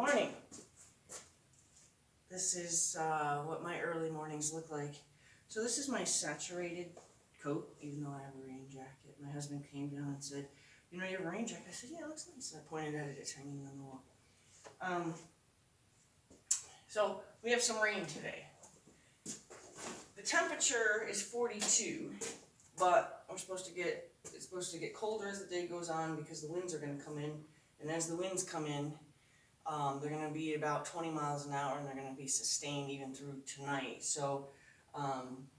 Morning. This is what my early mornings look like. So this is my saturated coat, even though I have a rain jacket. My husband came down and said, you know, you have a rain jacket? I said, yeah, it looks nice. I pointed at it, it's hanging on the wall. So we have some rain today. The temperature is 42, but it's supposed to get colder as the day goes on because the winds are going to come in. And as the winds come in, they're going to be about 20 miles an hour, and they're going to be sustained even through tonight. So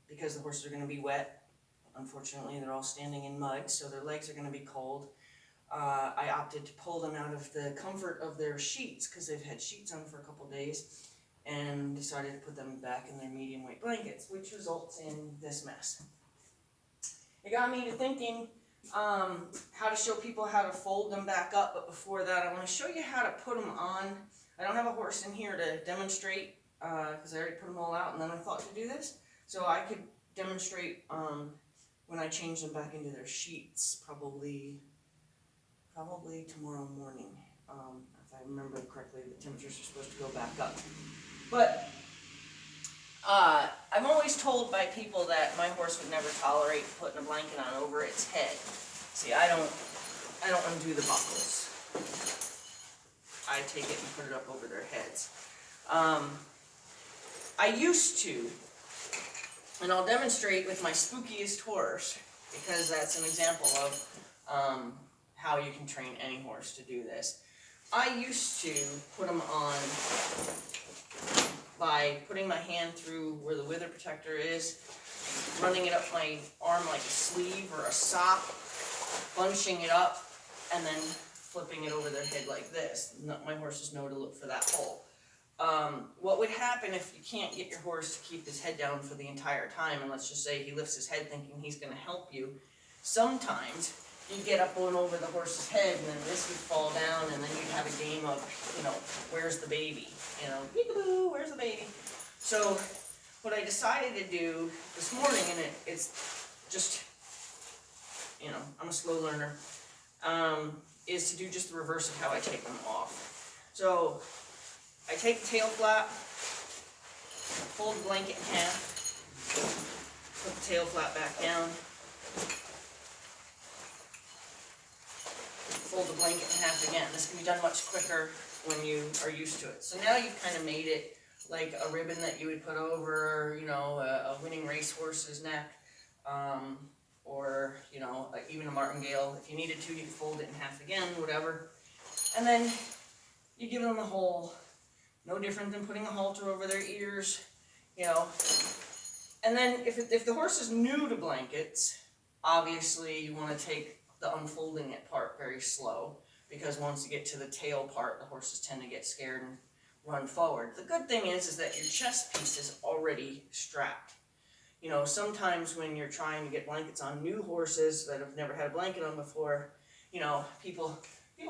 because the horses are going to be wet, unfortunately they're all standing in mud, so their legs are going to be cold. I opted to pull them out of the comfort of their sheets because they've had sheets on for a couple days, and decided to put them back in their medium weight blankets, which results in this mess. It got me to thinking how to show people how to fold them back up, but before that I want to show you how to put them on. I don't have a horse in here to demonstrate because I already put them all out, and then I thought to do this so I could demonstrate when I change them back into their sheets, probably tomorrow morning. If I remember correctly, the temperatures are supposed to go back up. But I'm always told by people that my horse would never tolerate putting a blanket on over its head. See, I don't undo the buckles. I take it and put it up over their heads. I used to, and I'll demonstrate with my spookiest horse, because that's an example of how you can train any horse to do this. I used to put them on by putting my hand through where the wither protector is, running it up my arm like a sleeve or a sock, bunching it up, and then flipping it over their head like this. My horses know to look for that hole. What would happen if you can't get your horse to keep his head down for the entire time, and let's just say he lifts his head thinking he's going to help you, sometimes you'd get up going over the horse's head, and then this would fall down, and then you'd have a game of, where's the baby? Peekaboo, where's the baby? So what I decided to do this morning, and it's just, I'm a slow learner, is to do just the reverse of how I take them off. So I take the tail flap, fold the blanket in half, put the tail flap back down, fold the blanket in half again. This can be done much quicker when you are used to it. So now you've kind of made it like a ribbon that you would put over, a winning racehorse's neck, or, even a martingale. If you needed to, you could fold it in half again, whatever. And then you give them a hole, no different than putting a halter over their ears, And then if the horse is new to blankets, obviously you want to take the unfolding it part very slow, because once you get to the tail part, the horses tend to get scared and run forward. The good thing is that your chest piece is already strapped. Sometimes when you're trying to get blankets on new horses that have never had a blanket on before, people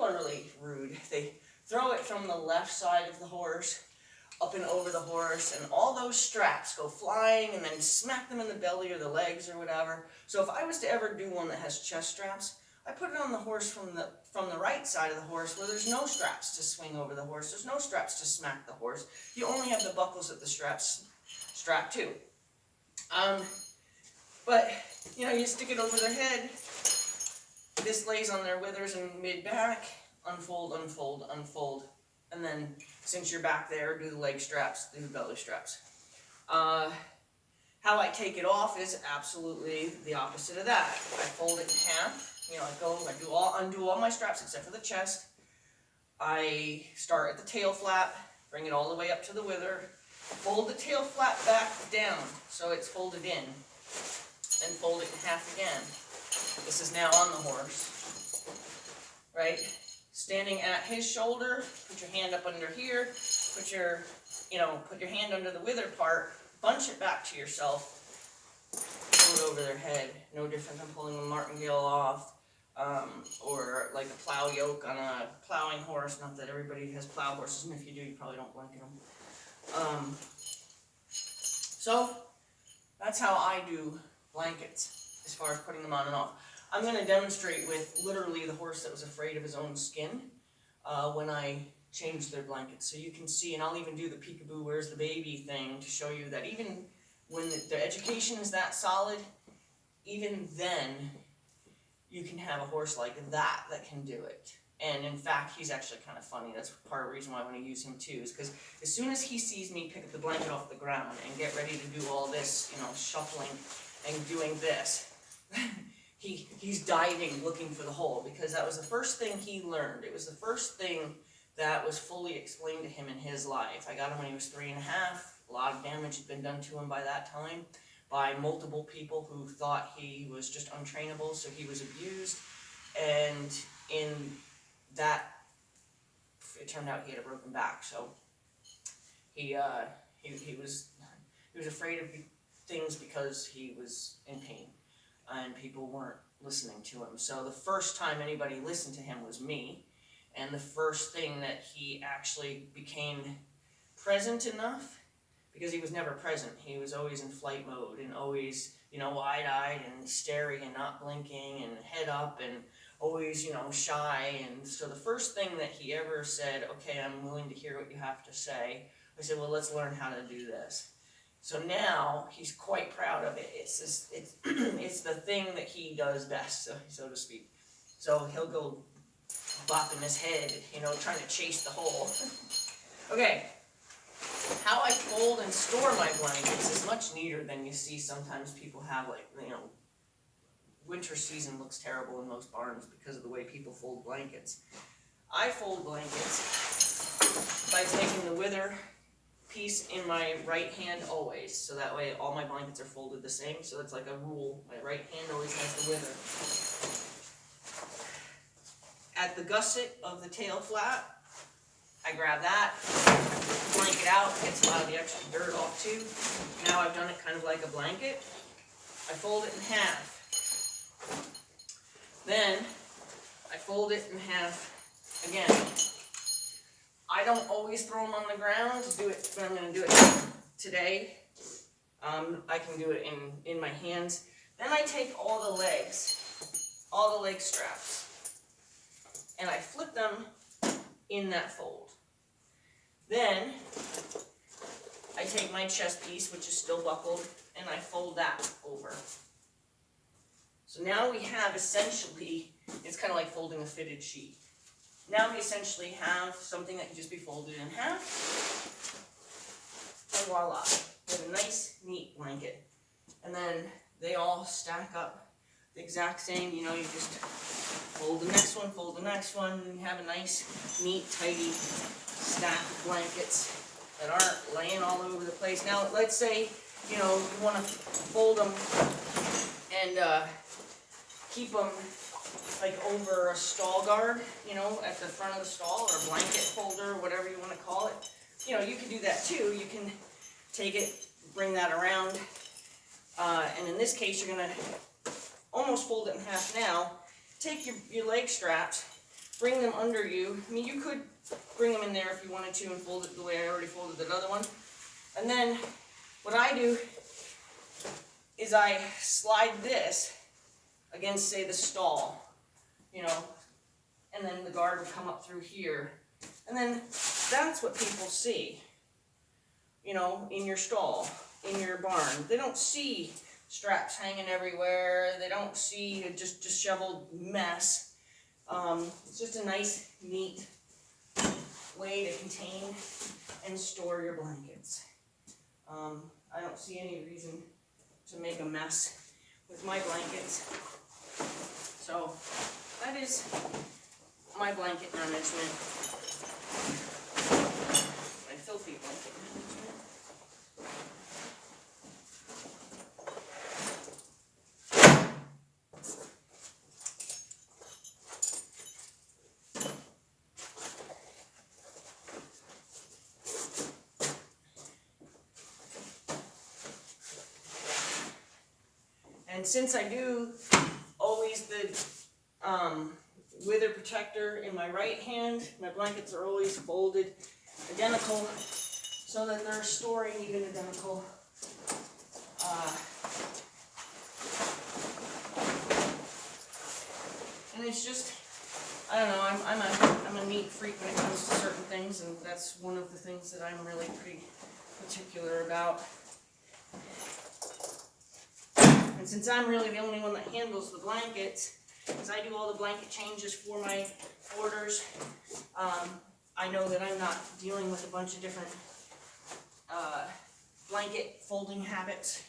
are really rude. They throw it from the left side of the horse up and over the horse, and all those straps go flying and then smack them in the belly or the legs or whatever. So if I was to ever do one that has chest straps, I put it on the horse from the right side of the horse, where there's no straps to swing over the horse. There's no straps to smack the horse. You only have the buckles that the straps strap to. But you stick it over their head. This lays on their withers and mid-back. Unfold, unfold, unfold. And then, since you're back there, do the leg straps, do the belly straps. How I take it off is absolutely the opposite of that. I fold it in half. I undo all my straps except for the chest. I start at the tail flap, bring it all the way up to the wither, fold the tail flap back down so it's folded in, and fold it in half again. This is now on the horse, right? Standing at his shoulder, put your hand up under here, put your hand under the wither part, bunch it back to yourself, pull it over their head. No different than pulling a martingale off, or like a plow yoke on a plowing horse. Not that everybody has plow horses, and if you do, you probably don't blanket them. So that's how I do blankets as far as putting them on and off. I'm going to demonstrate with literally the horse that was afraid of his own skin when I change their blankets. So you can see, and I'll even do the peekaboo, where's the baby thing to show you that even when the education is that solid, even then you can have a horse like that can do it. And in fact, he's actually kind of funny. That's part of the reason why I want to use him too, is because as soon as he sees me pick up the blanket off the ground and get ready to do all this, shuffling and doing this, he's diving looking for the hole, because that was the first thing he learned. It was the first thing that was fully explained to him in his life. I got him when he was 3.5. A lot of damage had been done to him by that time by multiple people who thought he was just untrainable, so he was abused. And in that, it turned out he had a broken back, so he was afraid of things because he was in pain, and people weren't listening to him. So the first time anybody listened to him was me, and the first thing that he actually became present enough, because he was never present. He was always in flight mode and always, wide-eyed and staring and not blinking and head up and always, shy. And so the first thing that he ever said, okay, I'm willing to hear what you have to say, I said, well, let's learn how to do this. So now he's quite proud of it. It's the thing that he does best, so to speak. So he'll go bopping his head, trying to chase the hole. Okay. How I fold and store my blankets is much neater than you see sometimes people have, winter season looks terrible in most barns because of the way people fold blankets. I fold blankets by taking the wither piece in my right hand always, so that way all my blankets are folded the same, so it's like a rule. My right hand always has the wither. At the gusset of the tail flap, I grab that, blanket out, gets a lot of the extra dirt off too. Now I've done it kind of like a blanket. I fold it in half. Then I fold it in half again. I don't always throw them on the ground to do it, but I'm going to do it today. I can do it in my hands. Then I take all the leg straps, and I flip them in that fold. Then I take my chest piece, which is still buckled, and I fold that over. So now we have essentially, it's kind of like folding a fitted sheet. Now we essentially have something that can just be folded in half, and voila, we have a nice, neat blanket. And then they all stack up the exact same, you just fold the next one, and you have a nice, neat, tidy stack of blankets that aren't laying all over the place. Now, let's say, you want to fold them and keep them like over a stall guard, at the front of the stall, or a blanket holder, whatever you want to call it. You can do that too. You can take it, bring that around, and in this case, you're going to almost fold it in half now. Take your leg straps, bring them under you. I mean, you could bring them in there if you wanted to and fold it the way I already folded the other one. And then what I do is I slide this against, say, the stall, and then the guard would come up through here. And then that's what people see, in your stall, in your barn. They don't see straps hanging everywhere. They don't see a just disheveled mess. It's just a nice, neat way to contain and store your blankets. I don't see any reason to make a mess with my blankets. So that is my blanket management, my filthy blanket management. And since I do always the wither protector in my right hand, my blankets are always folded identical so that they're storing even identical. And it's just I don't know, I'm a neat freak when it comes to certain things, and that's one of the things that I'm really pretty particular about. And since I'm really the only one that handles the blankets, because I do all the blanket changes for my orders, I know that I'm not dealing with a bunch of different blanket folding habits,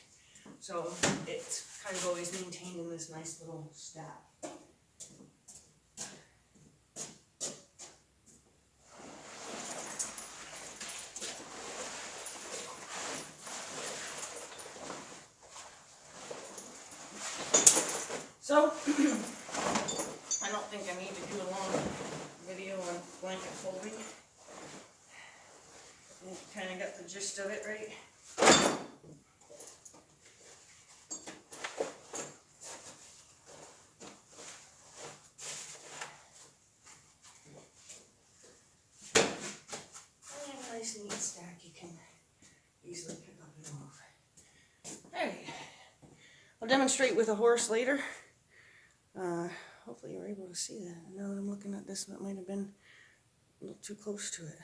so it's kind of always maintained in this nice little stack. So, I don't think I need to do a long video on blanket folding. You kind of got the gist of it, right? And a nice neat stack you can easily pick up and move. Alright, I'll demonstrate with a horse later. Hopefully you're able to see that. Now that I'm looking at this, that might have been a little too close to it.